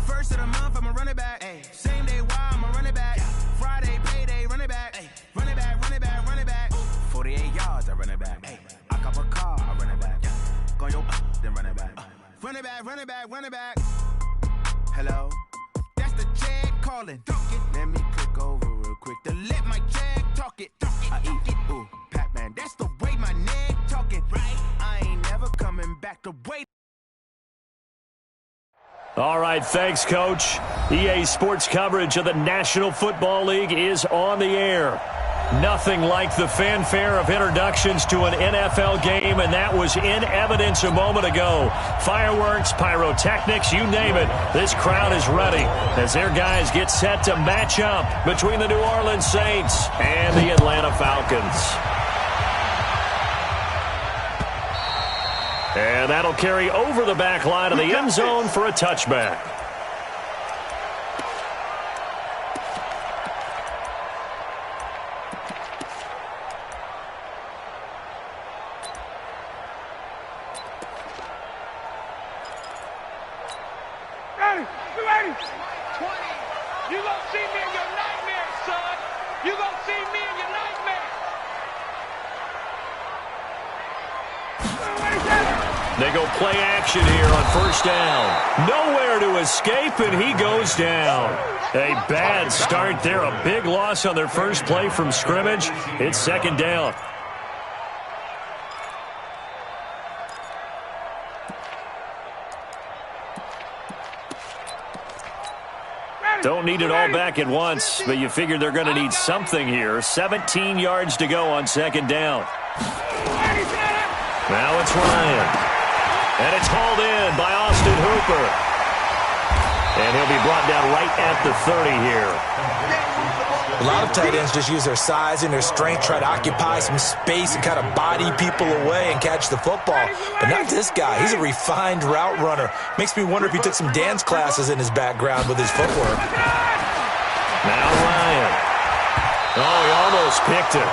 First of the month, I'm a running back. Same day, why I'm a running back. Friday, payday, running back. Running back, running back, running back. 48 yards, I run it back. I cop a car, I run it back. Go your then run it back. Run it back, run it back, run it back. Hello? That's the Jag calling. Let me click over real quick to let my Jag talk it. I eat it, ooh, Pac-Man. That's the way my neck talking. Right? I ain't never coming back to wait. All right, thanks, Coach. EA Sports coverage of the National Football League is on the air. Nothing like the fanfare of introductions to an NFL game, and that was in evidence a moment ago. Fireworks, pyrotechnics, you name it. This crowd is ready as their guys get set to match up between the New Orleans Saints and the Atlanta Falcons. And that'll carry over the back line of the end zone for a touchback. They go play action here on first down. Nowhere to escape, and he goes down. A bad start there. A big loss on their first play from scrimmage. It's second down. Don't need it all back at once, but you figure they're going to need something here. 17 yards to go on second down. Now it's Ryan. And it's hauled in by Austin Hooper. And he'll be brought down right at the 30 here. A lot of tight ends just use their size and their strength, try to occupy some space and kind of body people away and catch the football. But not this guy. He's a refined route runner. Makes me wonder if he took some dance classes in his background with his footwork. Now Ryan. Oh, he almost picked it.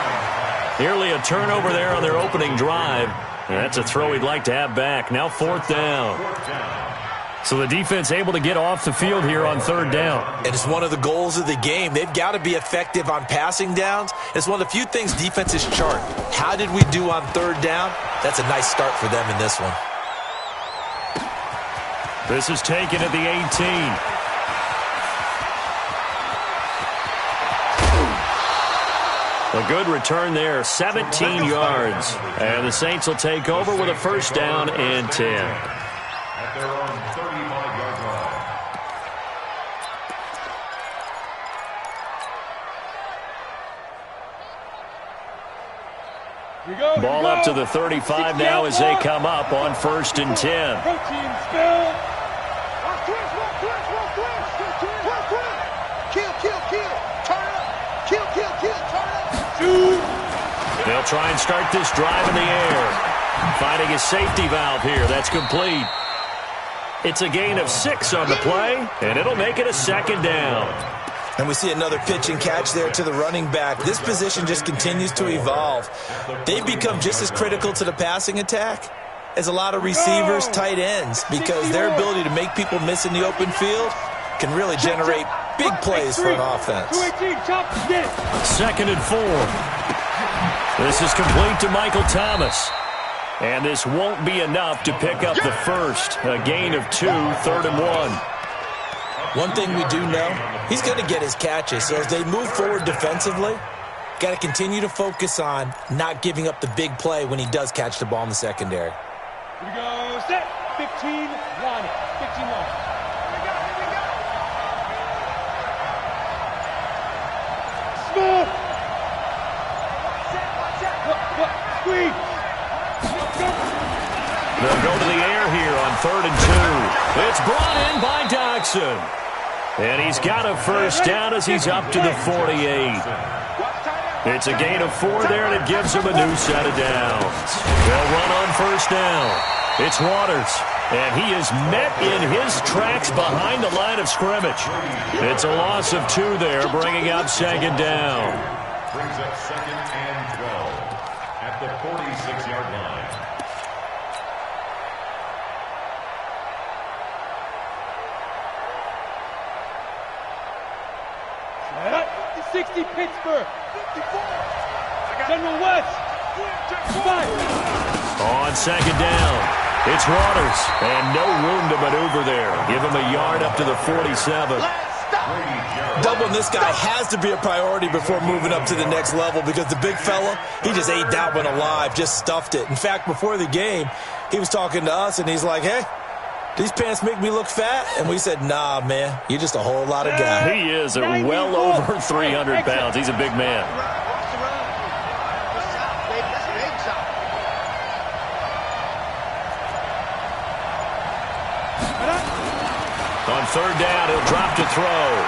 Nearly a turnover there on their opening drive. That's a throw he'd like to have back. Now fourth down. So the defense able to get off the field here on third down. And it's one of the goals of the game. They've got to be effective on passing downs. It's one of the few things defenses chart. How did we do on third down? That's a nice start for them in this one. This is taken at the 18. A good return there, 17 yards. And the Saints will take over with a first down and 10. At their own 35-yard line. Ball up to the 35 now as they come up on first and 10. They'll try and start this drive in the air. Finding a safety valve here. That's complete. It's a gain of 6 on the play, and it'll make it a second down. And we see another pitch and catch there to the running back. This position just continues to evolve. They've become just as critical to the passing attack as a lot of receivers, tight ends, because their ability to make people miss in the open field can really generate big plays for an offense. Second and 4. This is complete to Michael Thomas. And this won't be enough to pick up the first. A gain of 2, third and 1. One thing we do know, he's going to get his catches. So as they move forward defensively, got to continue to focus on not giving up the big play when he does catch the ball in the secondary. Here we go, set, 15-1, 15-1. Smith! Squeeze! They'll go to the air here on third and 2. It's brought in by Dodson. And he's got a first down as he's up to the 48. It's a gain of 4 there, and it gives him a new set of downs. They'll run on first down. It's Waters, and he is met in his tracks behind the line of scrimmage. It's a loss of 2 there, bringing up second down. Brings up second and 12 at the 46-yard line. 1, 60 Pittsburgh. General West. 5. On second down, it's Waters, and no room to maneuver there. Give him a yard up to the 47. Doubling this guy has to be a priority before moving up to the next level because the big fella, he just ate that one alive, just stuffed it. In fact, before the game, he was talking to us, and he's like, hey, these pants make me look fat? And we said, nah, man, you're just a whole lot of guy. He is well over 300 pounds. He's a big man. On third down, he'll drop to throw.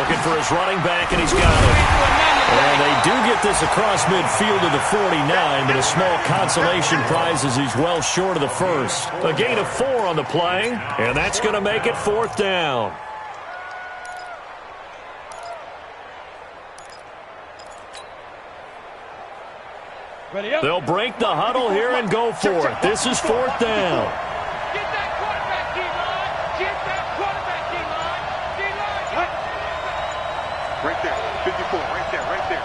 Looking for his running back, and he's got it. And they do get this across midfield to the 49, but a small consolation prize as he's well short of the first. A gain of 4 on the play, and that's going to make it 4th down. They'll break the huddle here and go for it. This is 4th down. Get that quarterback, D-line. Get that quarterback, D-line. D-line. Right there, 54, right there,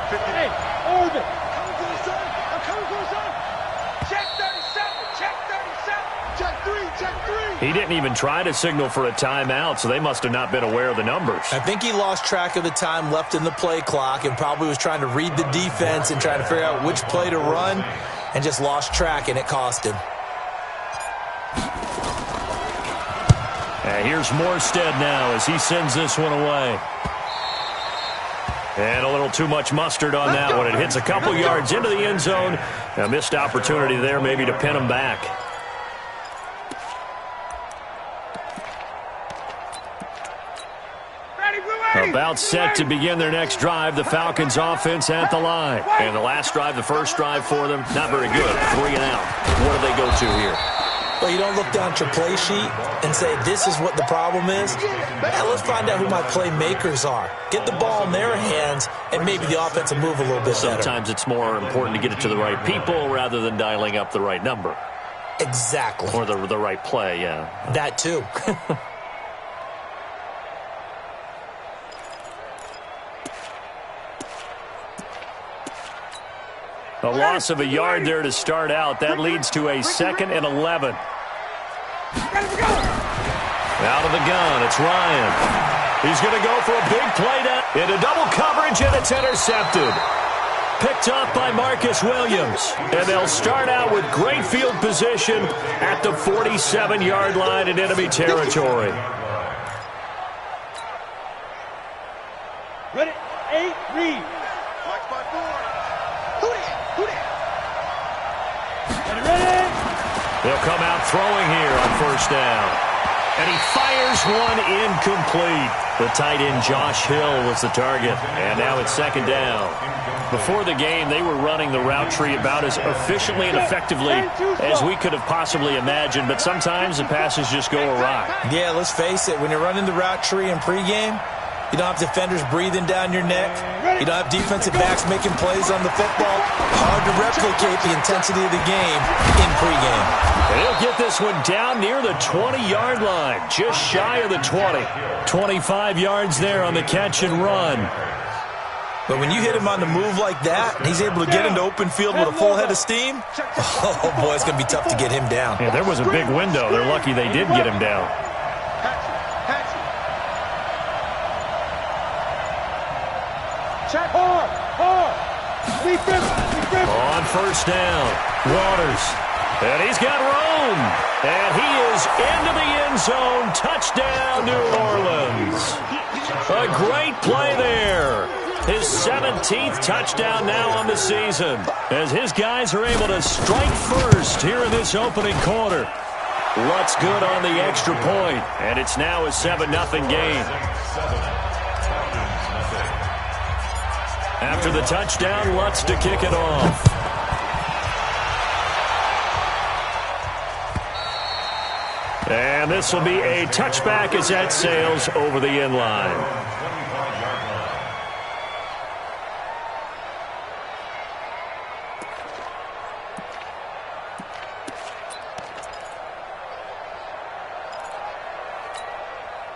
50. Hey, Orbit. Coming for the sun, I'm coming for the sun. Check 37, check 37. Check 3. He didn't even try to signal for a timeout, so they must have not been aware of the numbers. I think he lost track of the time left in the play clock and probably was trying to read the defense and trying to figure out which play to run and just lost track, and it cost him. And here's Morstead now as he sends this one away. And a little too much mustard on that one. It hits a couple yards into the end zone. A missed opportunity there maybe to pin him back. About set to begin their next drive, the Falcons offense at the line. And the last drive, the first drive for them, not very good. 3 and out. What do they go to here? Well, you don't look down at your play sheet and say, this is what the problem is. Now let's find out who my playmakers are. Get the ball in their hands, and maybe the offense will move a little bit better. Sometimes it's more important to get it to the right people rather than dialing up the right number. Exactly. Or the right play, yeah. That too. A loss of a yard there to start out. That leads to a 2nd and 11. Out of the gun, it's Ryan. He's going to go for a big play down into double coverage, and it's intercepted. Picked up by Marcus Williams. And they'll start out with great field position at the 47-yard line in enemy territory. Ready? 8, read. They'll come out throwing here on first down. And he fires one incomplete. The tight end Josh Hill was the target. And now it's 2nd down. Before the game, they were running the route tree about as efficiently and effectively as we could have possibly imagined. But sometimes the passes just go awry. Yeah, let's face it. When you're running the route tree in pregame, you don't have defenders breathing down your neck. You don't have defensive backs making plays on the football. Hard to replicate the intensity of the game in pregame. And he'll get this one down near the 20-yard line, just shy of the 20. 25 yards there on the catch and run. But when you hit him on the move like that, and he's able to get into open field with a full head of steam, oh, boy, it's going to be tough to get him down. Yeah, there was a big window. They're lucky they did get him down. Check hard. On first down, Waters. And he's got room. And he is into the end zone. Touchdown, New Orleans. A great play there. His 17th touchdown now on the season, as his guys are able to strike first here in this opening quarter. Lutz good on the extra point, and it's now a 7-0 game. After the touchdown, Lutz to kick it off. And this will be a touchback as that sails over the end line.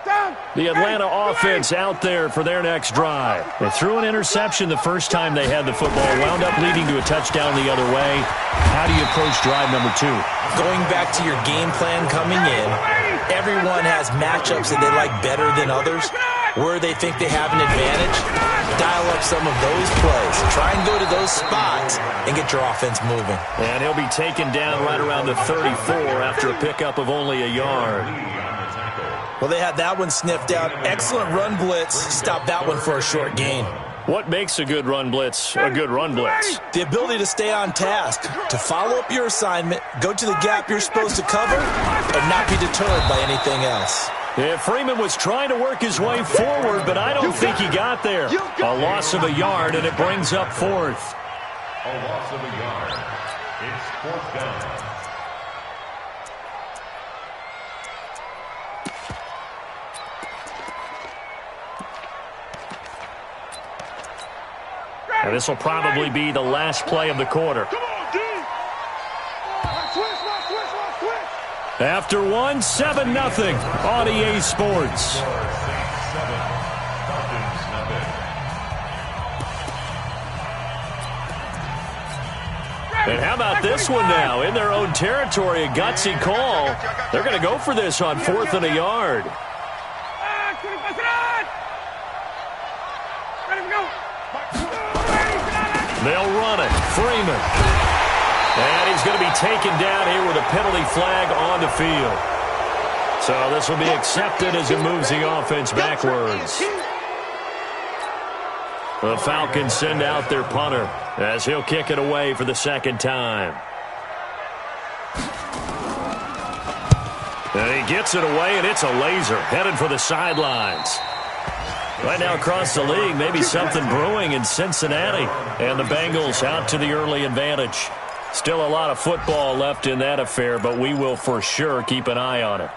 Down. The Atlanta offense out there for their next drive. They threw an interception the first time they had the football, wound up leading to a touchdown the other way. How do you approach drive number 2? Going back to your game plan coming in, everyone has matchups that they like better than others, where they think they have an advantage. Dial up some of those plays. Try and go to those spots and get your offense moving. And he'll be taken down right around the 34 after a pickup of only a yard. Well, they had that one sniffed out. Excellent run blitz. Stop that one for a short gain. What makes a good run blitz a good run blitz? The ability to stay on task, to follow up your assignment, go to the gap you're supposed to cover, and not be deterred by anything else. Yeah, Freeman was trying to work his way forward, but I don't think he got there. A loss of a yard, and it brings up 4th. A loss of a yard. It's 4th down. Now, this will probably be the last play of the quarter. After 1, 7-0 on EA Sports. And how about this one now? In their own territory, a gutsy call. They're going to go for this on 4th and a yard. They'll run it. Freeman. And he's going to be taken down here with a penalty flag on the field. So this will be accepted as it moves the offense backwards. The Falcons send out their punter as he'll kick it away for the second time. And he gets it away, and it's a laser headed for the sidelines. Right now across the league, maybe something brewing in Cincinnati. And the Bengals out to the early advantage. Still a lot of football left in that affair, but we will for sure keep an eye on it.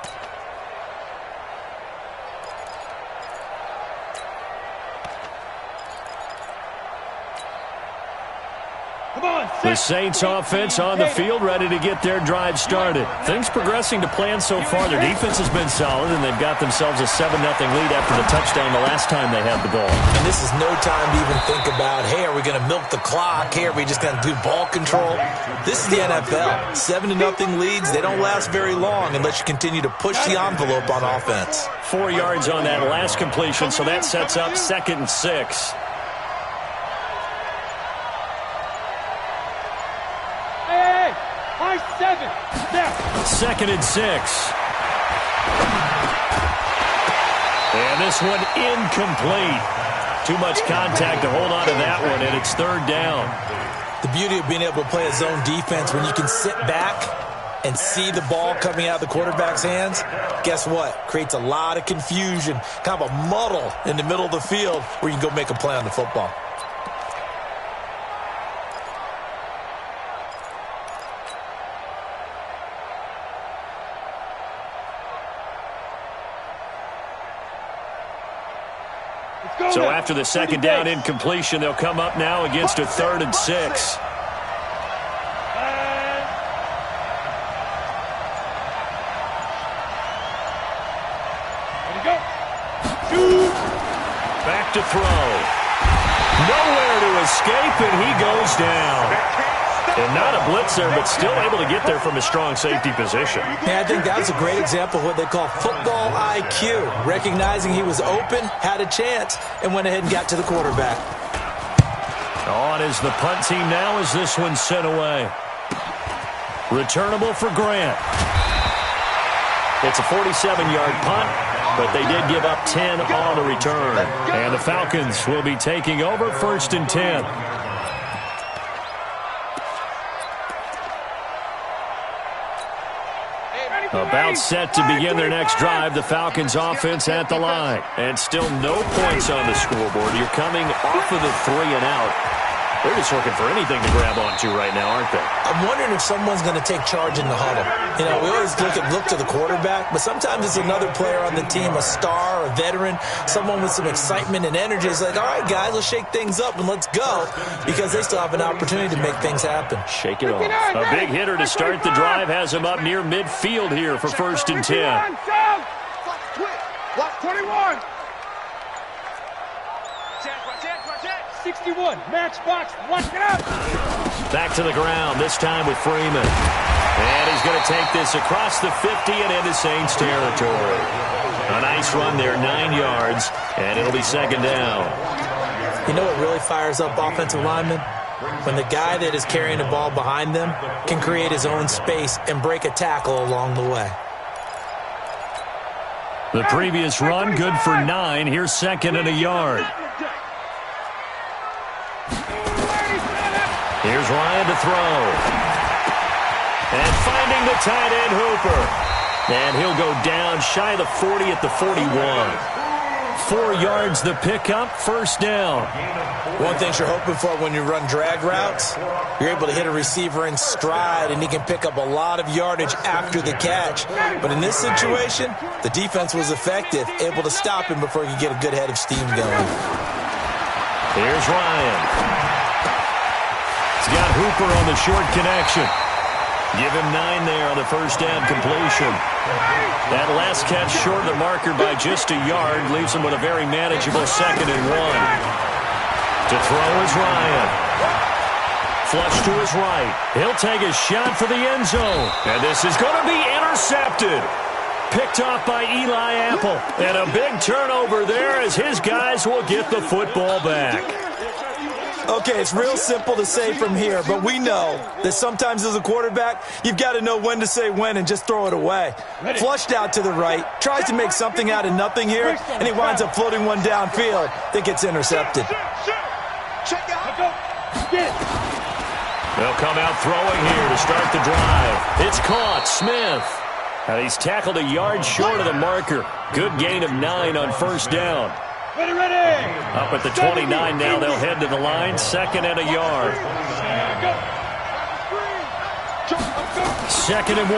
The Saints offense on the field, ready to get their drive started. Things progressing to plan so far. Their defense has been solid, and they've got themselves a 7-0 lead after the touchdown the last time they had the ball. And this is no time to even think about, hey, are we going to milk the clock? Hey, are we just going to do ball control? This is the NFL. 7-0 leads, they don't last very long unless you continue to push the envelope on offense. 4 yards on that last completion, so that sets up 2nd and 6. High 7. There. 2nd and 6. And this one incomplete. Too much contact to hold on to that one, and it's 3rd down. The beauty of being able to play a zone defense when you can sit back and see the ball coming out of the quarterback's hands, guess what? Creates a lot of confusion, kind of a muddle in the middle of the field where you can go make a play on the football. So after the 2nd down incompletion, they'll come up now against a 3rd and 6. Back to throw. Nowhere to escape, and he goes down. And not a blitz there, but still able to get there from a strong safety position. Yeah, I think that's a great example of what they call football IQ. Recognizing he was open, had a chance, and went ahead and got to the quarterback. On is the punt team now as this one's sent away. Returnable for Grant. It's a 47-yard punt, but they did give up 10 on the return. And the Falcons will be taking over 1st and 10. About set to begin their next drive. The Falcons offense at the line. And still no points on the scoreboard. You're coming off of the 3 and out. They're just looking for anything to grab onto right now, aren't they? I'm wondering if someone's going to take charge in the huddle. You know, we always look to the quarterback, but sometimes it's another player on the team, a star, a veteran, someone with some excitement and energy. It's like, all right, guys, let's shake things up and let's go, because they still have an opportunity to make things happen. Shake it off. A big hitter to start the drive has him up near midfield here for 1st and 10. 21. 61, matchbox, lock it up. Back to the ground, this time with Freeman. And he's going to take this across the 50 and into Saints territory. A nice run there, 9 yards, and it'll be second down. You know what really fires up offensive linemen? When the guy that is carrying the ball behind them can create his own space and break a tackle along the way. The previous run, good for 9. Here's second and a yard. Here's Ryan to throw. And finding the tight end, Hooper. And he'll go down shy of the 40 at the 41. 4 yards the pickup, first down. One thing you're hoping for when you run drag routes, you're able to hit a receiver in stride, and he can pick up a lot of yardage after the catch. But in this situation, the defense was effective, able to stop him before he could get a good head of steam going. Here's Ryan. He's got Hooper on the short connection. Give him 9 there on the first down completion. That last catch short of the marker by just a yard leaves him with a very manageable second and 1. To throw is Ryan. Flush to his right. He'll take a shot for the end zone. And this is going to be intercepted. Picked off by Eli Apple. And a big turnover there as his guys will get the football back. Okay, it's real simple to say from here, but we know that sometimes as a quarterback, you've got to know when to say when and just throw it away. Flushed out to the right, tries to make something out of nothing here, and he winds up floating one downfield that gets intercepted. They'll come out throwing here to start the drive. It's caught, Smith. And he's tackled a yard short of the marker. Good gain of 9 on first down. Ready. Up at the 29 now, they'll head to the line, second and a yard. Second and 1.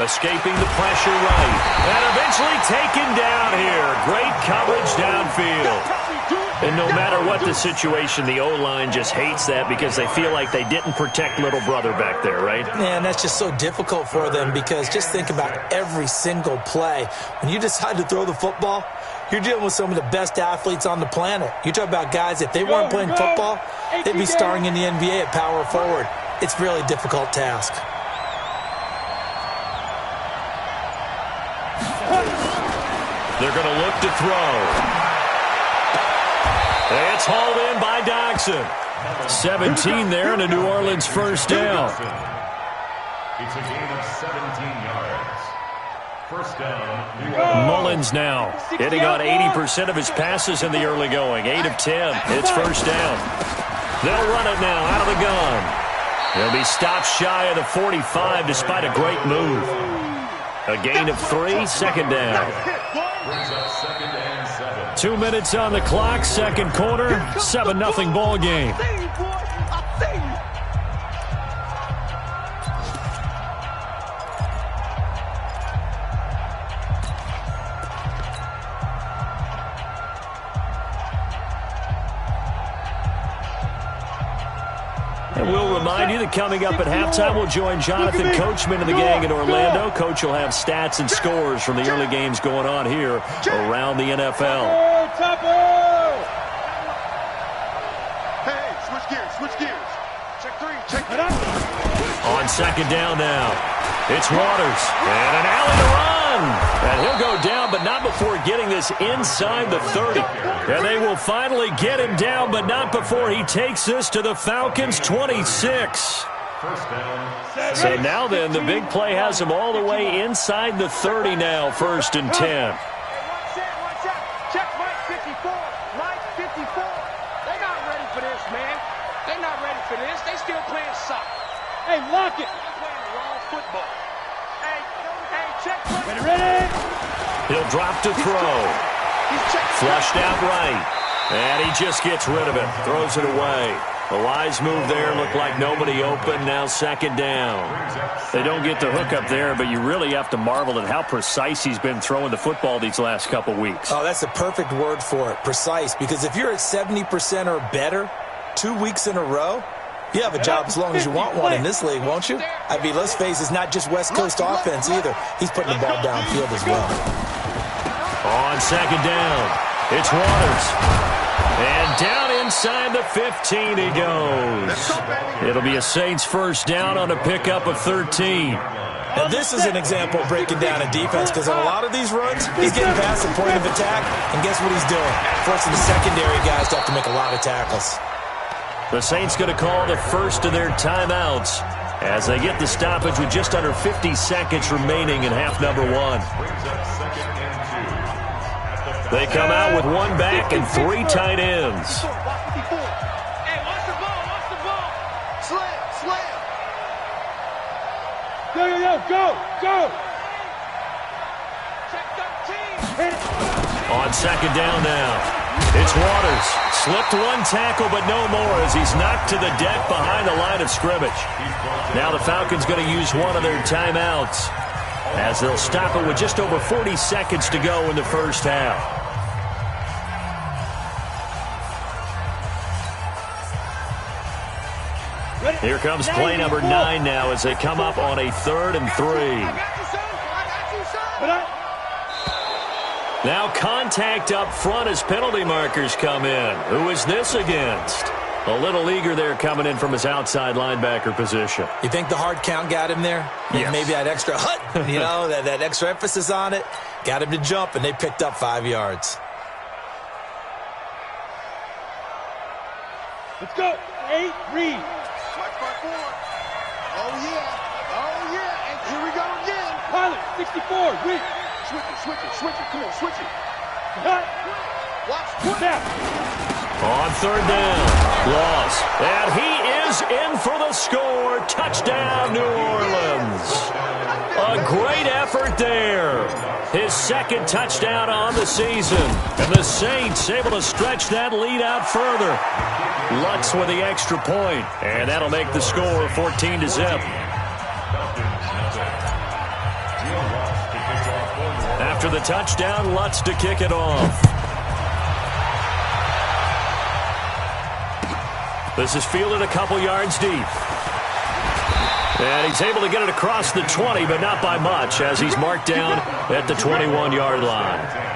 Escaping the pressure right. And eventually taken down here. Great coverage downfield. And no matter what the situation, the O-line just hates that because they feel like they didn't protect little brother back there, right? Man, that's just so difficult for them because just think about every single play. When you decide to throw the football, you're dealing with some of the best athletes on the planet. You talk about guys, if they weren't playing football, they'd be starring in the NBA at power forward. It's a really difficult task. They're going to look to throw. It's hauled in by Dodson. 17 there and a New Orleans first down. It's a gain of 17 yards. First down, New Orleans. Mullins now hitting on 80% of his passes in the early going. 8 of 10. It's first down. They'll run it now out of the gun. He'll be stopped shy of the 45 despite a great move. A gain of 3, second down. Brings up second and 7. 2 minutes on the clock, second quarter, 7-0 ball game. And we'll remind you that coming up at halftime, we'll join Jonathan Coachman and the gang in Orlando. Coach will have stats and scores from the early games going on here around the NFL. Hey, switch gears. Check 3, check 3. On second down now, it's Waters. And an alley to run. And he'll go down, but not before getting this inside the 30. And they will finally get him down, but not before he takes this to the Falcons' 26. So now then, the big play has him all the way inside the 30 now, first and 10. Check Mike 54. Mike 54. They're not ready for this, man. They're not ready for this. They still playing soccer. Hey, lock it. They're playing the wrong football. Hey, check. Ready. He'll drop to throw. Flushed out right. And he just gets rid of it. Throws it away. A wise move there. Looked like nobody open. Now second down. They don't get the hook up there, but you really have to marvel at how precise he's been throwing the football these last couple weeks. Oh, that's the perfect word for it, precise. Because if you're at 70% or better 2 weeks in a row, You have a job as long as you want one in this league, won't you? I mean, let's face it, it's not just West Coast offense either. He's putting the ball downfield as well. On second down, it's Waters. And down inside the 15 he goes. It'll be a Saints first down on a pickup of 13. Now, this is an example of breaking down a defense because on a lot of these runs, he's getting past the point of attack, and guess what he's doing? Forcing the secondary guys to have to make a lot of tackles. The Saints going to call the first of their timeouts as they get the stoppage with just under 50 seconds remaining in half number one. They come out with one back and three tight ends. Hey, watch the ball, watch the ball. Slam. Go. Check 13. On second down now. It's Waters. Slipped one tackle, but no more as he's knocked to the deck behind the line of scrimmage. Now the Falcons going to use one of their timeouts as they'll stop it with just over 40 seconds to go in the first half. Here comes play number 9 now as they come up on a 3rd and 3. Now contact up front as penalty markers come in. Who is this against? A little eager there coming in from his outside linebacker position. You think the hard count got him there? Yes. Maybe that extra that extra emphasis on it got him to jump, and they picked up 5 yards. Let's go. 8, read. Oh, yeah. And here we go again. Pilot, 64, read. Switch it. Come on, switch it. Watch. Snap. On 3rd down, loss. And he is in for the score. Touchdown, New Orleans. A great effort there. His 2nd touchdown on the season. And the Saints able to stretch that lead out further. Lutz with the extra point. And that'll make the score 14-0. After the touchdown, Lutz to kick it off. This is fielded a couple yards deep. And he's able to get it across the 20, but not by much, as he's marked down at the 21-yard line.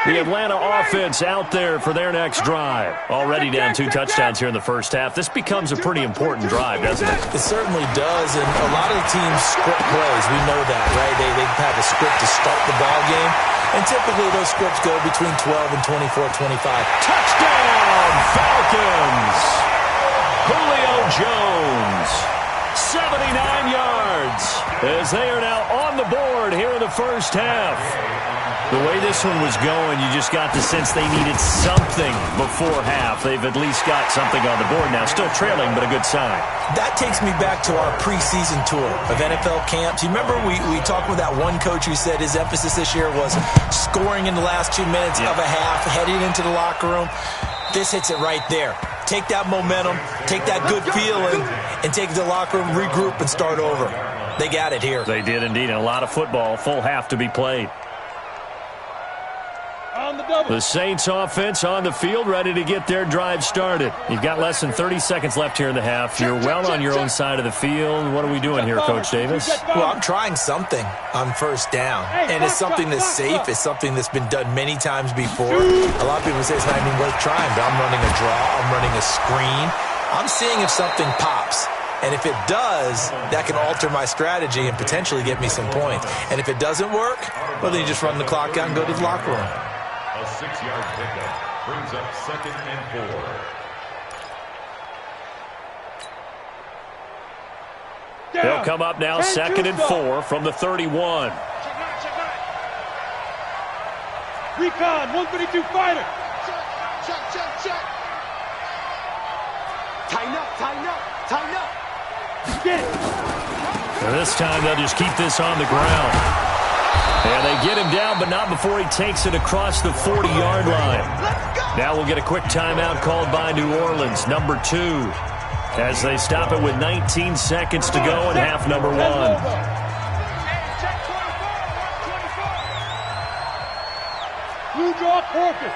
The Atlanta offense out there for their next drive. Already down 2 touchdowns here in the first half. This becomes a pretty important drive, doesn't it? It certainly does, and a lot of the teams script plays. We know that, right? They have a script to start the ball game, and typically those scripts go between 12 and 24-25. Touchdown, Falcons! Julio Jones, 79 yards, as they are now on the board here in the first half. The way this one was going, you just got the sense they needed something before half. They've at least got something on the board now. Still trailing, but a good sign. That takes me back to our preseason tour of NFL camps. You remember we talked with that one coach who said his emphasis this year was scoring in the last 2 minutes of a half, heading into the locker room. This hits it right there. Take that momentum, take that good feeling, and take it to the locker room, regroup, and start over. They got it here. They did indeed, and a lot of football, full half to be played. The Saints offense on the field, ready to get their drive started. You've got less than 30 seconds left here in the half. You're well on your own side of the field. What are we doing here, Coach Davis? Well, I'm trying something on first down, and it's something that's safe. It's something that's been done many times before. A lot of people say it's not even worth trying, but I'm running a draw. I'm running a screen. I'm seeing if something pops. And if it does, that can alter my strategy and potentially get me some points. And if it doesn't work, well, then you just run the clock out and go to the locker room. A 6-yard pickup brings up 2nd and 4. They'll come up now 2nd and 4 from the 31. Recon, 132 fighter. Check. Tighten up. Get it. And this time they'll just keep this on the ground. And they get him down, but not before he takes it across the 40-yard line. Now we'll get a quick timeout called by New Orleans, number 2, as they stop it with 19 seconds to go in half number 1. Focus.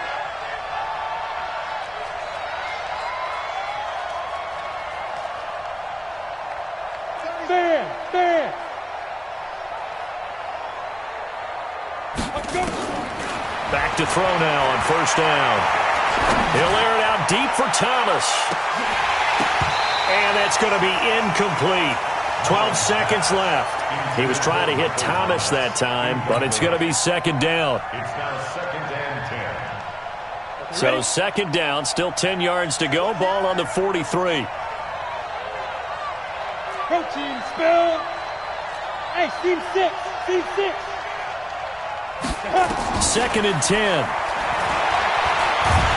Stand. Back to throw now on first down. He'll air it out deep for Thomas. And that's going to be incomplete. 12 seconds left. He was trying to hit Thomas that time, but it's going to be second down. It's now second and 10. So second down, still 10 yards to go. Ball on the 43. Go team, spill. Hey, team 6. Team 6. Second and 10.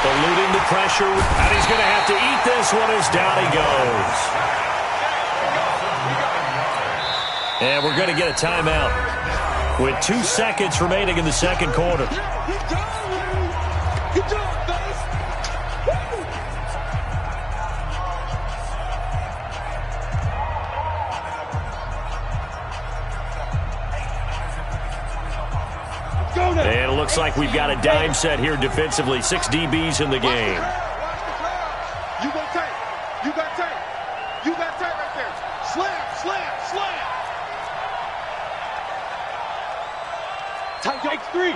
Eluding the pressure, and he's going to have to eat this one as down he goes. And we're going to get a timeout with 2 seconds remaining in the second quarter. Good job, fellas. And it looks like we've got a dime set here defensively. 6 DBs in the game. Watch the crowd. You got tight. You got tight. You got tight right there. Slam. Tight takes 3.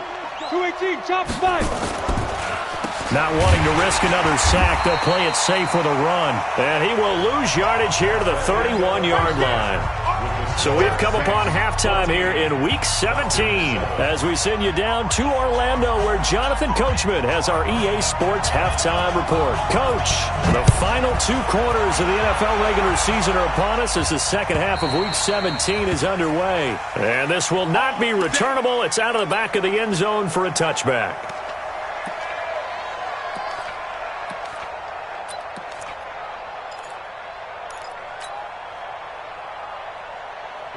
218. Chop 5. Not wanting to risk another sack, they'll play it safe with a run. And he will lose yardage here to the 31-yard line. So we've come upon halftime here in Week 17 as we send you down to Orlando where Jonathan Coachman has our EA Sports Halftime Report. Coach, the final 2 quarters of the NFL regular season are upon us as the second half of Week 17 is underway. And this will not be returnable. It's out of the back of the end zone for a touchback.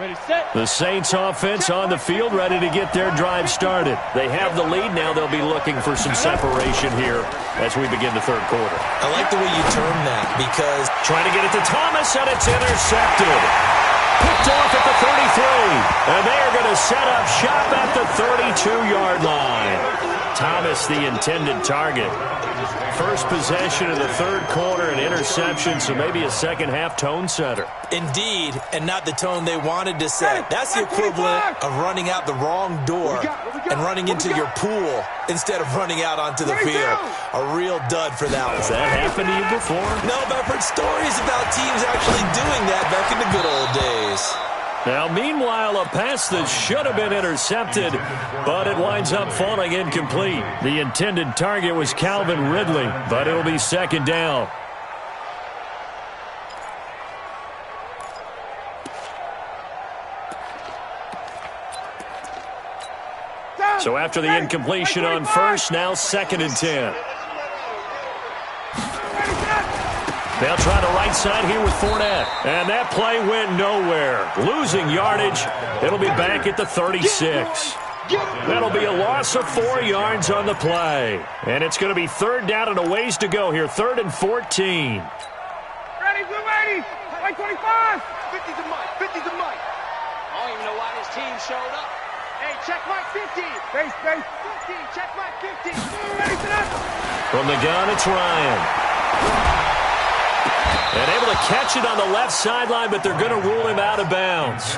Ready, set. The Saints offense on the field, ready to get their drive started. They have the lead. Now they'll be looking for some separation here as we begin the third quarter. I like the way you term that because Trying to get it to Thomas, and it's intercepted. Picked off at the 33. And they are going to set up shop at the 32-yard line. Thomas, the intended target. First possession of the third quarter, an interception, so maybe a second-half tone setter. indeed, and not the tone they wanted to set. That's the equivalent of running out the wrong door and running into your pool instead of running out onto the field. A real dud for that one. Has that happened to you before? No, but I've heard stories about teams actually doing that back in the good old days. Now, meanwhile, a pass that should have been intercepted, but it winds up falling incomplete. The intended target was Calvin Ridley, but it'll be second down. So after the incompletion on first, now second and 10. They'll try the right side here with Fournette. And that play went nowhere. Losing yardage. It'll be back at the 36. That'll be a loss of 4 yards on the play. And it's going to be third down and a ways to go here. 3rd and 14. Ready, blue 80. Like 25. 50's a Mike. 50's a Mike. I don't even know why this team showed up. Hey, check Mike 50. Base. 50. Check Mike 50. Ready for that. From the gun, it's Ryan. And able to catch it on the left sideline, but they're going to rule him out of bounds.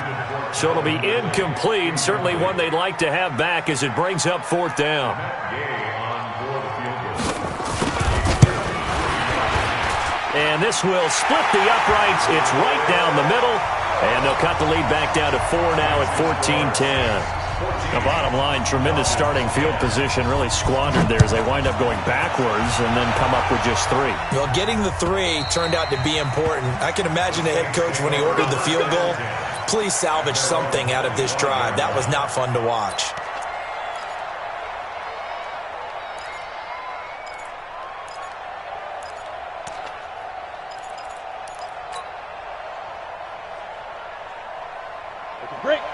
So it'll be incomplete. Certainly one they'd like to have back as it brings up 4th down. And this will split the uprights. It's right down the middle. And they'll cut the lead back down to 4 now at 14-10. The bottom line, tremendous starting field position, really squandered there as they wind up going backwards and then come up with just 3. Well, getting the 3 turned out to be important. I can imagine the head coach when he ordered the field goal. Please salvage something out of this drive. That was not fun to watch.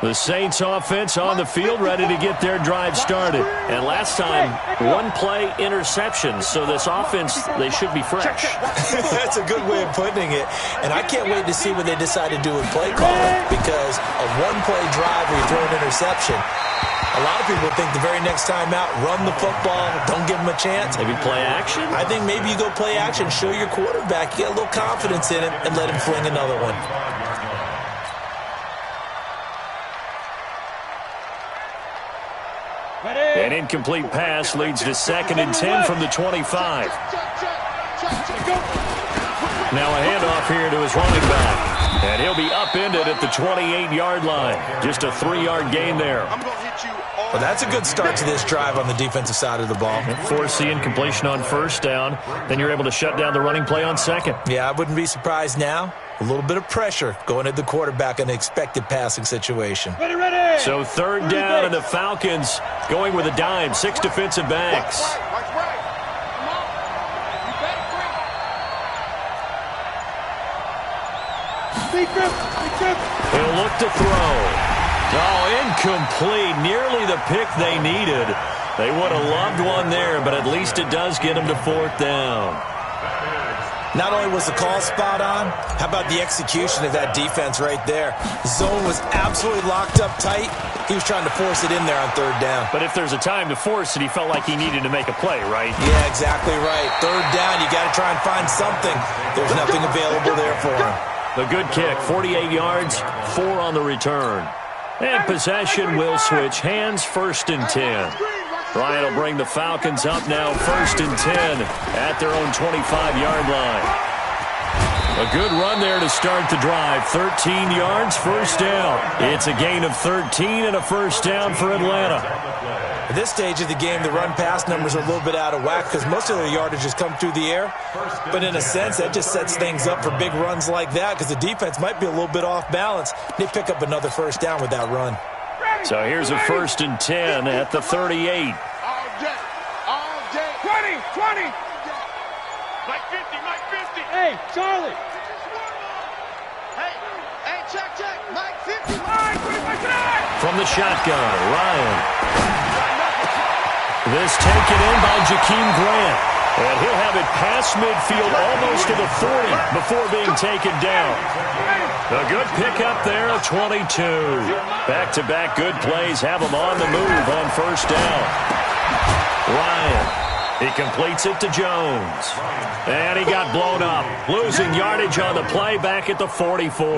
The Saints offense on the field, ready to get their drive started. And last time, one-play interception, so this offense, they should be fresh. That's a good way of putting it. And I can't wait to see what they decide to do with play calling, because a one-play drive where you throw an interception, a lot of people think the very next time out, run the football, don't give them a chance. Maybe play action? I think maybe you go play action, show your quarterback, get a little confidence in him, and let him fling another one. An incomplete pass leads to 2nd and 10 from the 25. Now a handoff here to his running back. And he'll be upended at the 28-yard line. Just a 3-yard gain there. Well, that's a good start to this drive on the defensive side of the ball. Force the incompletion on 1st down. Then you're able to shut down the running play on 2nd. Yeah, I wouldn't be surprised now. A little bit of pressure going at the quarterback in an expected passing situation. So 3rd down, and the Falcons going with a dime. 6 defensive backs. He'll look to throw. Oh, incomplete. Nearly the pick they needed. They would have loved one there, but at least it does get them to 4th down. Not only was the call spot on, how about the execution of that defense right there? The zone was absolutely locked up tight. He was trying to force it in there on 3rd down. But if there's a time to force it, he felt like he needed to make a play, right? Yeah, exactly right. 3rd down, you got to try and find something. There's nothing available there for him. The good kick, 48 yards, 4 on the return. And possession will switch hands, 1st and 10. Ryan will bring the Falcons up now, 1st and 10 at their own 25-yard line. A good run there to start the drive. 13 yards, 1st down. It's a gain of 13 and a 1st down for Atlanta. At this stage of the game, the run-pass numbers are a little bit out of whack because most of their yardage has come through the air. But in a sense, that just sets things up for big runs like that because the defense might be a little bit off balance. They pick up another 1st down with that run. So here's a 1st and 10 at the 38. All day. 20. Mike 50. Hey, Charlie. Hey, check. Mike 50. From the shotgun, Ryan. This taken in by Jakeem Grant. And he'll have it past midfield almost to the 40 before being taken down. A good pickup there of 22. Back-to-back good plays have him on the move on 1st down. Ryan. He completes it to Jones. And he got blown up. Losing yardage on the play back at the 44.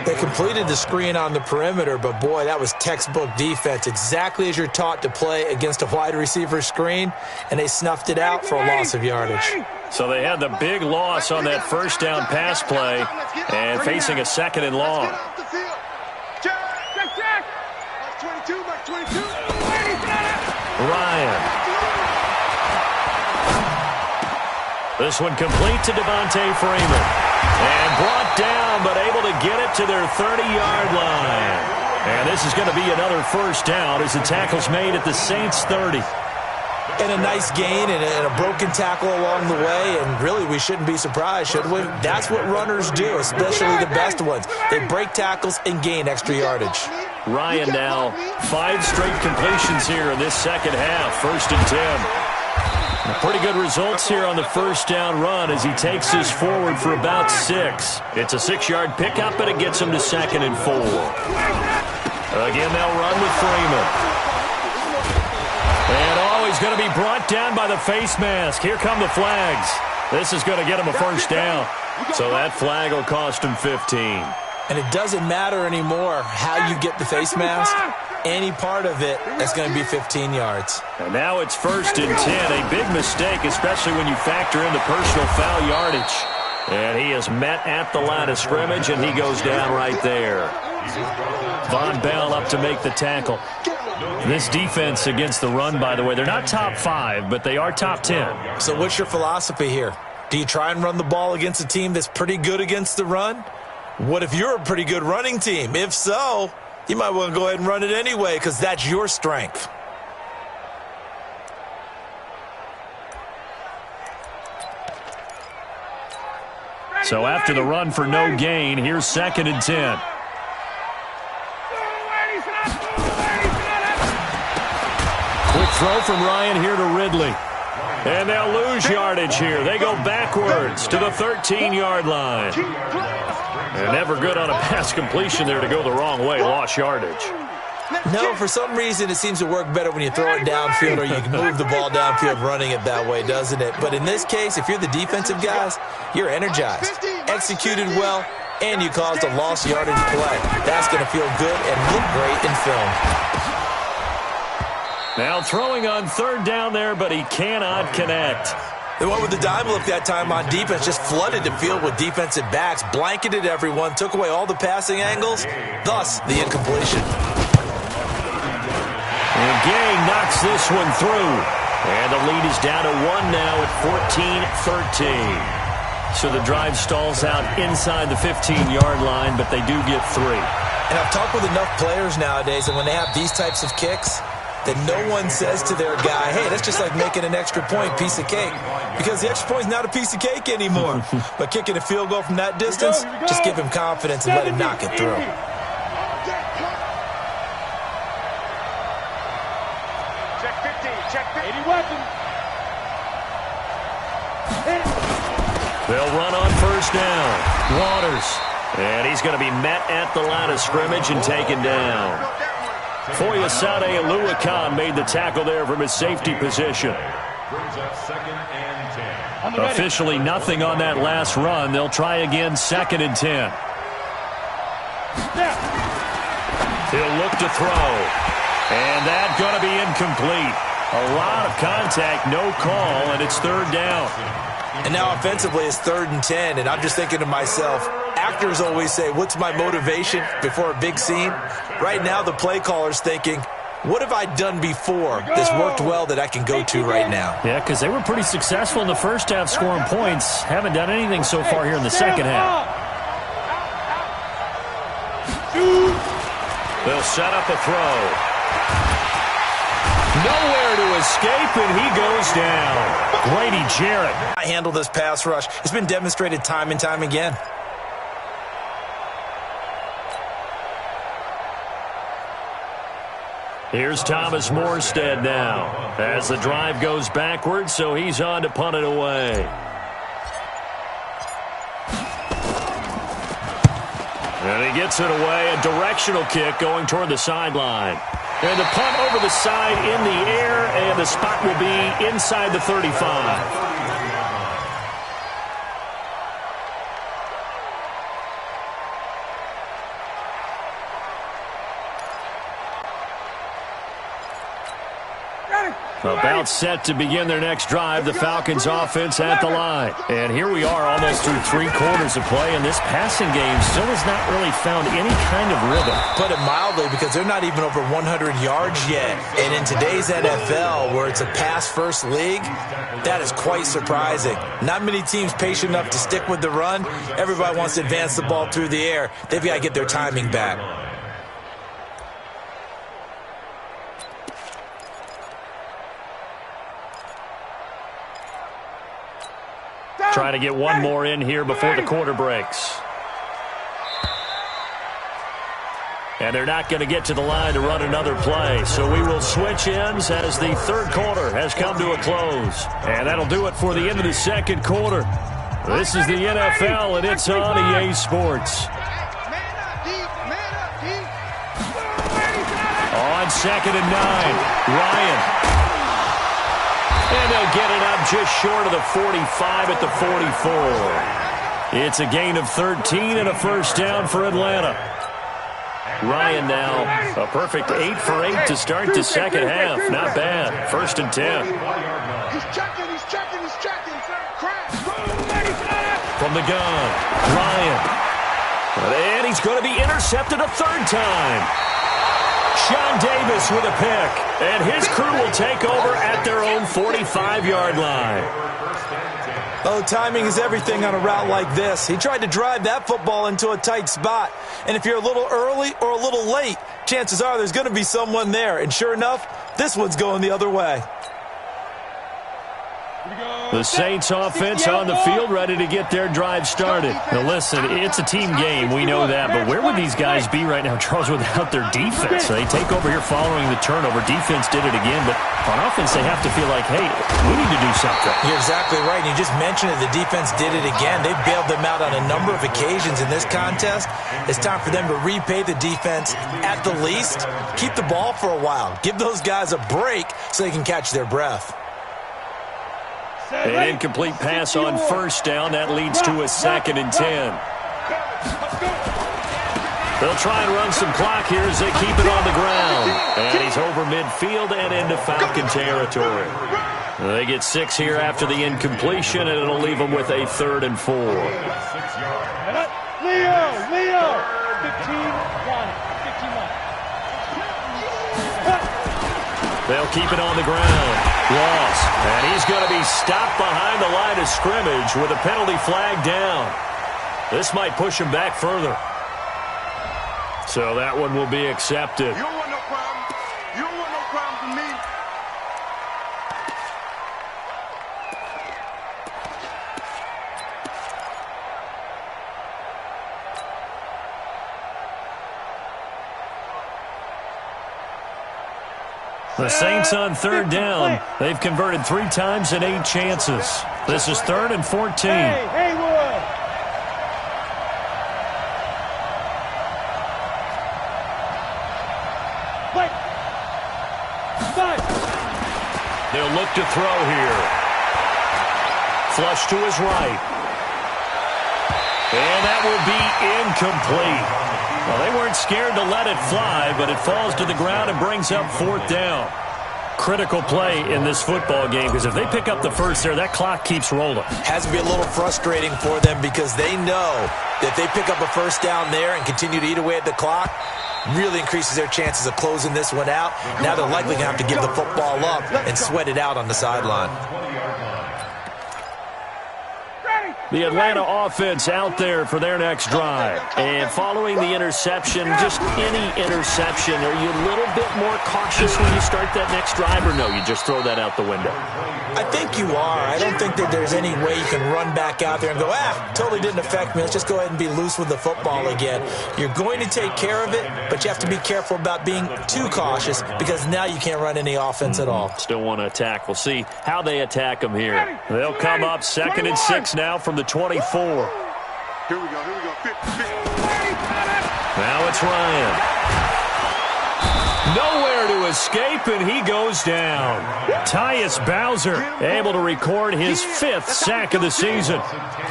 They completed the screen on the perimeter, but boy, that was textbook defense. Exactly as you're taught to play against a wide receiver screen, and they snuffed it out for a loss of yardage. So they had the big loss on that 1st down pass play and facing a 2nd and long. Ryan. This one complete to Devontae Freeman. And brought down, but able to get it to their 30-yard line. And this is going to be another 1st down as the tackle's made at the Saints' 30. And a nice gain and a broken tackle along the way, and really we shouldn't be surprised, should we? That's what runners do, especially the best ones. They break tackles and gain extra yardage. Ryan now 5 straight completions here in this 2nd half, 1st and 10. Pretty good results here on the 1st down run as he takes this forward for about 6. It's a 6-yard pickup, but it gets him to 2nd and 4. Again, they'll run with Freeman. And he's going to be brought down by the face mask. Here come the flags. This is going to get him a 1st down. So that flag will cost him 15. And it doesn't matter anymore how you get the face mask. Any part of it, that's going to be 15 yards. And now it's 1st and 10. A big mistake, especially when you factor in the personal foul yardage. And he is met at the line of scrimmage, and he goes down right there. Von Bell up to make the tackle. This defense against the run, by the way, they're not top 5, but they are top 10. So what's your philosophy here? Do you try and run the ball against a team that's pretty good against the run? What if you're a pretty good running team? If so, you might want to go ahead and run it anyway because that's your strength. So after the run for no gain, here's 2nd and 10. throw from Ryan here to Ridley. And they'll lose yardage here. They go backwards to the 13-yard line. And never good on a pass completion there to go the wrong way. Lost yardage. No, for some reason it seems to work better when you throw it downfield or you can move the ball downfield running it that way, doesn't it? But in this case, if you're the defensive guys, you're energized, executed well, and you caused a lost yardage play. That's going to feel good and look great in film. Now throwing on third down there, but he cannot connect. The one with the dime look that time on defense just flooded the field with defensive backs, blanketed everyone, took away all the passing angles, thus the incompletion. And Gang knocks this one through. And the lead is down to 1 now at 14-13. So the drive stalls out inside the 15-yard line, but they do get 3. And I've talked with enough players nowadays that when they have these types of kicks, that no one says to their guy, hey, that's just like making an extra point, piece of cake. Because the extra point is not a piece of cake anymore. But kicking a field goal from that distance, just give him confidence and let him knock it through. Check 15, check 80 weapon. They'll run on first down. Waters. And he's going to be met at the line of scrimmage and taken down. Foyesade Aluakan made the tackle there from his safety position. Officially nothing on that last run. They'll try again, 2nd and 10. He'll look to throw. And that's going to be incomplete. A lot of contact, no call, and it's 3rd down. And now offensively it's 3rd and 10, and I'm just thinking to myself, actors always say, what's my motivation before a big scene? Right now the play caller's thinking, what have I done before that's worked well that I can go to right now? Yeah, because they were pretty successful in the first half scoring points. Haven't done anything so far here in the second half. They'll set up a throw. Nowhere to escape, and he goes down. Grady Jarrett. I handle this pass rush. It's been demonstrated time and time again. Here's Thomas Morstead now as the drive goes backwards, so he's on to punt it away. And he gets it away, a directional kick going toward the sideline. And the punt over the side in the air, and the spot will be inside the 35. About set to begin their next drive, the Falcons offense at the line. And here we are almost through 3 quarters of play, and this passing game still has not really found any kind of rhythm. Put it mildly, because they're not even over 100 yards yet. And in today's NFL, where it's a pass-first league, that is quite surprising. Not many teams patient enough to stick with the run. Everybody wants to advance the ball through the air. They've got to get their timing back. Trying to get one more in here before the quarter breaks. And they're not going to get to the line to run another play. So we will switch ends as the 3rd quarter has come to a close. And that'll do it for the end of the 2nd quarter. This is the NFL, and it's on EA Sports. On 2nd and 9, Ryan. And they'll get it up just short of the 45 at the 44. It's a gain of 13 and a first down for Atlanta. Ryan now a perfect 8 for 8 to start the second half. Not bad. 1st and 10. He's checking. From the gun, Ryan. And he's going to be intercepted a 3rd time. Sean Davis with a pick, and his crew will take over at their own 45-yard line. Oh, timing is everything on a route like this. He tried to drive that football into a tight spot. And if you're a little early or a little late, chances are there's going to be someone there. And sure enough, this one's going the other way. The Saints offense on the field ready to get their drive started. Now listen, it's a team game, we know that, but where would these guys be right now, Charles, without their defense? They take over here following the turnover. Defense did it again, but on offense they have to feel like, hey, we need to do something. You're exactly right. You just mentioned it. The defense did it again. They bailed them out on a number of occasions in this contest. It's time for them to repay the defense at the least. Keep the ball for a while. Give those guys a break so they can catch their breath. An incomplete pass on first down. That leads to a 2nd and 10. They'll try and run some clock here as they keep it on the ground. And he's over midfield and into Falcon territory. They get 6 here after the incompletion, and it'll leave them with a 3rd and 4. Leo! 15-1. They'll keep it on the ground. Loss. And he's going to be stopped behind the line of scrimmage with a penalty flag down. This might push him back further. So that one will be accepted. You don't want no problem. You don't want no problem from me. The Saints on 3rd down. They've converted 3 times in 8 chances. This is 3rd and 14. Hey, Haywood! Wait! Five! They'll look to throw here. Flush to his right. And that will be incomplete. Well, they weren't scared to let it fly, but it falls to the ground and brings up 4th down. Critical play in this football game, because if they pick up the first there, that clock keeps rolling. Has to be a little frustrating for them because they know that they pick up a first down there and continue to eat away at the clock, really increases their chances of closing this one out. Now they're likely going to have to give the football up and sweat it out on the sideline. The Atlanta offense out there for their next drive. And following the interception, just any interception, are you a little bit more cautious when you start that next drive, or no, you just throw that out the window? I think you are. I don't think that there's any way you can run back out there and go, totally didn't affect me. Let's just go ahead and be loose with the football again. You're going to take care of it, but you have to be careful about being too cautious because now you can't run any offense at all. Still want to attack. We'll see how they attack them here. They'll come up 2nd and 6 now from the 24. Here we go. 50. Now it's Ryan. Nowhere to escape, and he goes down. Tyus Bowser able to record his 5th sack of the season.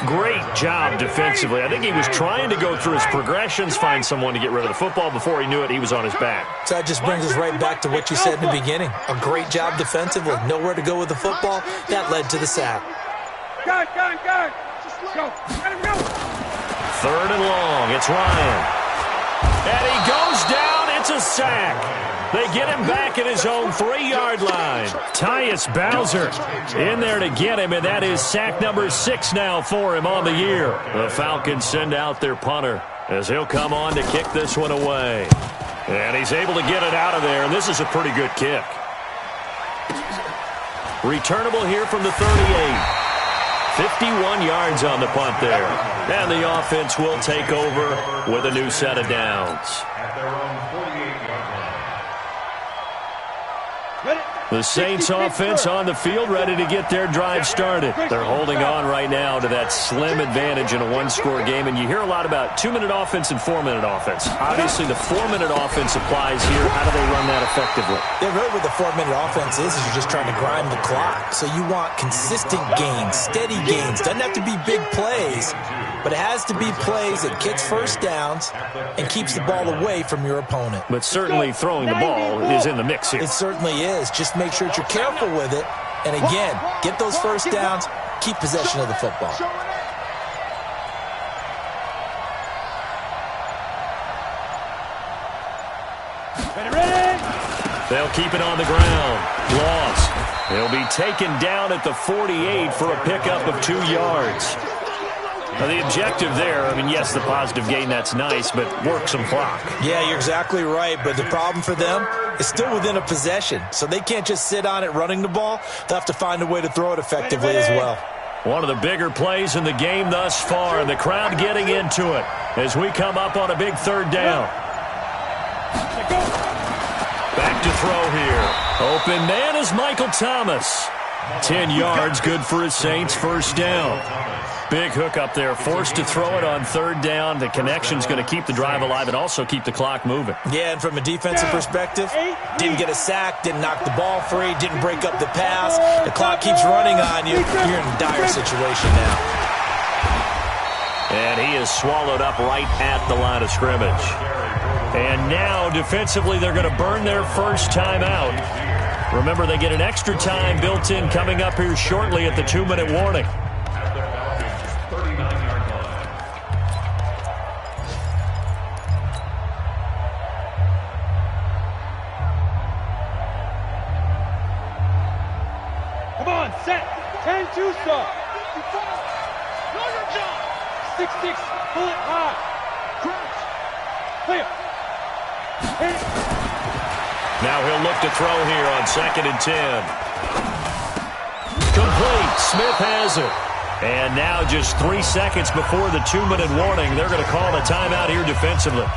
Great job defensively. I think he was trying to go through his progressions, find someone to get rid of the football. Before he knew it, he was on his back. So that just brings us right back to what you said in the beginning. A great job defensively. Nowhere to go with the football. That led to the sack. Go! Let him go! 3rd and long. It's Ryan. And he goes down. It's a sack. They get him back at his own 3-yard line. Tyus Bowser in there to get him, and that is sack number 6 now for him on the year. The Falcons send out their punter as he'll come on to kick this one away. And he's able to get it out of there, and this is a pretty good kick. Returnable here from the 38. 51 yards on the punt there. And the offense will take over with a new set of downs. At their own 48-yard line. The Saints offense on the field ready to get their drive started. They're holding on right now to that slim advantage in a 1-score game, and you hear a lot about 2-minute offense and 4-minute offense. Obviously, the 4-minute offense applies here. How do they run that effectively? Yeah, really what the 4-minute offense is you're just trying to grind the clock. So you want consistent gains, steady gains. Doesn't have to be big plays, but it has to be plays that kicks first downs and keeps the ball away from your opponent. But certainly throwing the ball is in the mix here. It certainly is. Just make sure that you're careful with it. And again, get those first downs, keep possession of the football. They'll keep it on the ground. Lost. They'll be taken down at the 48 for a pickup of 2 yards. Now, the objective there, I mean, yes, the positive gain, that's nice, but work some clock. Yeah, you're exactly right, but the problem for them is still within a possession, so they can't just sit on it running the ball. They'll have to find a way to throw it effectively as well. One of the bigger plays in the game thus far, and the crowd getting into it as we come up on a big third down. Back to throw here. Open man is Michael Thomas. 10 yards, good for his Saints, first down. Big hook up there, forced to throw it on third down. The connection's going to keep the drive alive and also keep the clock moving. Yeah, and from a defensive perspective, didn't get a sack, didn't knock the ball free, didn't break up the pass. The clock keeps running on you. You're in a dire situation now. And he is swallowed up right at the line of scrimmage. And now, defensively, they're going to burn their first time out. Remember, they get an extra time built in coming up here shortly at the 2-minute warning. Come on, set. 10-2 stop. 6-6, pull it high. Crouch. Clear. Now he'll look to throw here on 2nd and 10. Complete. Smith has it. And now just 3 seconds before the 2-minute warning, they're going to call a timeout here defensively.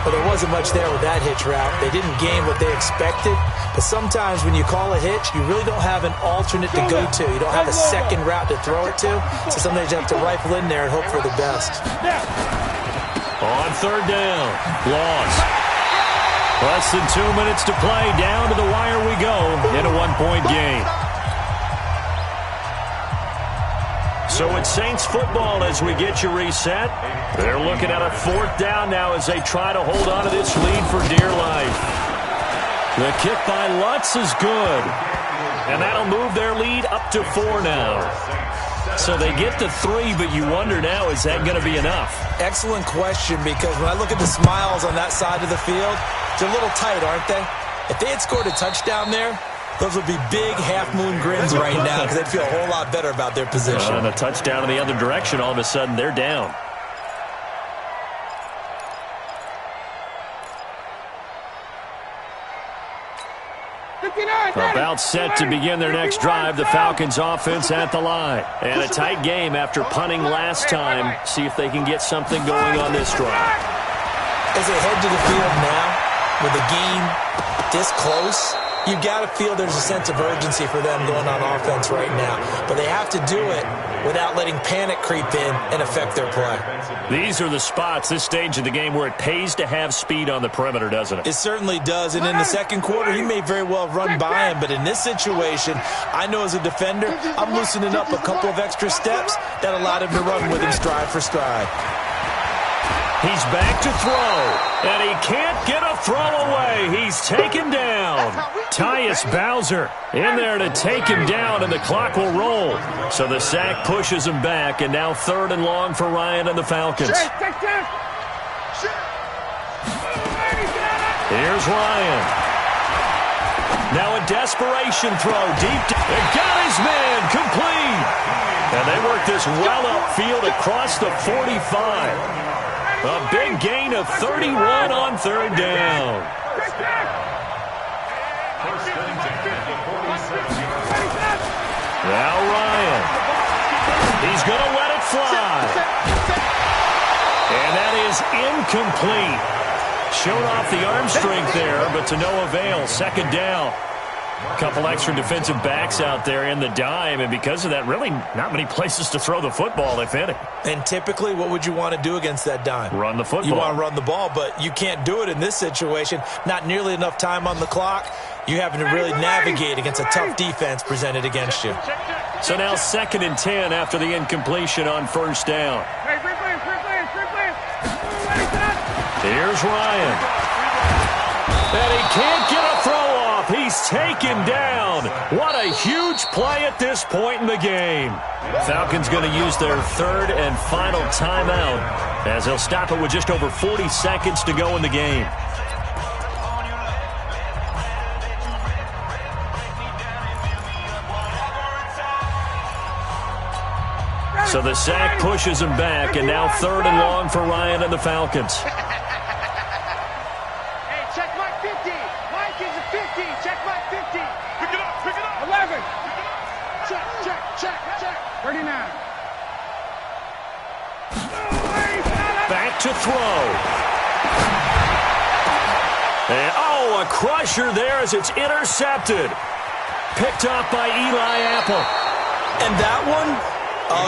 Well, there wasn't much there with that hitch route. They didn't gain what they expected. But sometimes when you call a hitch, you really don't have an alternate to go to. You don't have a second route to throw it to. So sometimes you have to rifle in there and hope for the best. On third down. Loss. Less than 2 minutes to play. Down to the wire we go in a 1-point game. So it's Saints football as we get you reset. They're looking at a 4th down now as they try to hold on to this lead for dear life. The kick by Lutz is good. And that'll move their lead up to 4 now. So they get to 3, but you wonder now, is that going to be enough? Excellent question, because when I look at the smiles on that side of the field, they're a little tight, aren't they? If they had scored a touchdown there, those would be big half-moon grins right now because they'd feel a whole lot better about their position. And a touchdown in the other direction, all of a sudden they're down. About set to begin their next drive, the Falcons offense at the line. And a tight game after punting last time. See if they can get something going on this drive. As they head to the field now, with the game this close, you've got to feel there's a sense of urgency for them going on offense right now. But they have to do it without letting panic creep in and affect their play. These are the spots, this stage of the game, where it pays to have speed on the perimeter, doesn't it? It certainly does. And in the second quarter, he may very well run by him. But in this situation, I know as a defender, I'm loosening up a couple of extra steps that allowed him to run with him stride for stride. He's back to throw, and he can't get a throw away. He's taken down. Tyus Bowser in there to take him down, and the clock will roll. So the sack pushes him back, and now 3rd and long for Ryan and the Falcons. Here's Ryan. Now a desperation throw deep. They got his man complete. And they work this well upfield across the 45. A big gain of 31 on 3rd down. Now Ryan. He's going to let it fly. And that is incomplete. Showed off the arm strength there, but to no avail. 2nd down. A couple extra defensive backs out there in the dime, and because of that, really not many places to throw the football, if any. And typically, what would you want to do against that dime? Run the football. You want to run the ball, but you can't do it in this situation. Not nearly enough time on the clock. You having to really navigate against a tough defense presented against you. So now 2nd and 10 after the incompletion on 1st down. Here's Ryan. And he can't get a throw off. He's taken down. What a huge play at this point in the game. Falcons going to use their 3rd and final timeout as they'll stop it with just over 40 seconds to go in the game. So the sack pushes him back, and now 3rd and long for Ryan and the Falcons. Hey, check Mike 50. Mike is a 50. Check Mike 50. Pick it up. 11. Check. 39. Back to throw. And, a crusher there as it's intercepted. Picked off by Eli Apple. And that one,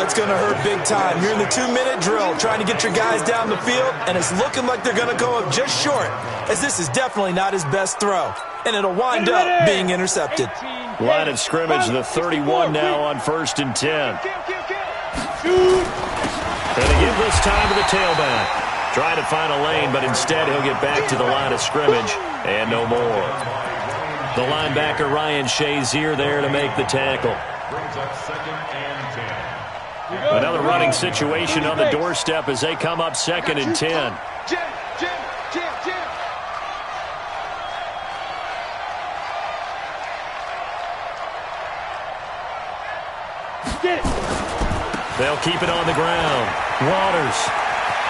it's going to hurt big time. You're in the 2-minute drill trying to get your guys down the field, and it's looking like they're going to go up just short, as this is definitely not his best throw. And it'll wind up being intercepted. Line of scrimmage, the 31 now on 1st and 10. And they give this time to the tailback. Trying to find a lane, but instead he'll get back to the line of scrimmage and no more. The linebacker Ryan Shazier there to make the tackle. Brings up 2nd and 10. Another running situation on the doorstep as they come up 2nd and 10. Jim. Get it. They'll keep it on the ground. Waters.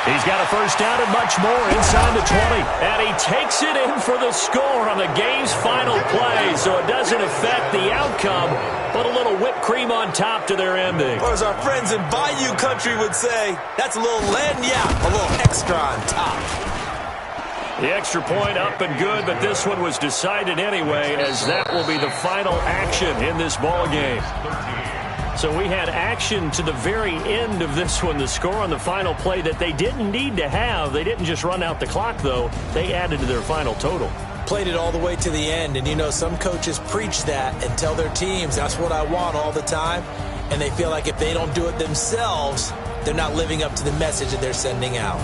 He's got a first down and much more inside the 20. And he takes it in for the score on the game's final play. So it doesn't affect the outcome, but a little whipped cream on top to their ending. Or as our friends in Bayou Country would say, that's a little lagniappe, a little extra on top. The extra point up and good, but this one was decided anyway, as that will be the final action in this ball game. So we had action to the very end of this one, the score on the final play that they didn't need to have. They didn't just run out the clock, though. They added to their final total. Played it all the way to the end, and some coaches preach that and tell their teams, that's what I want all the time, and they feel like if they don't do it themselves, they're not living up to the message that they're sending out.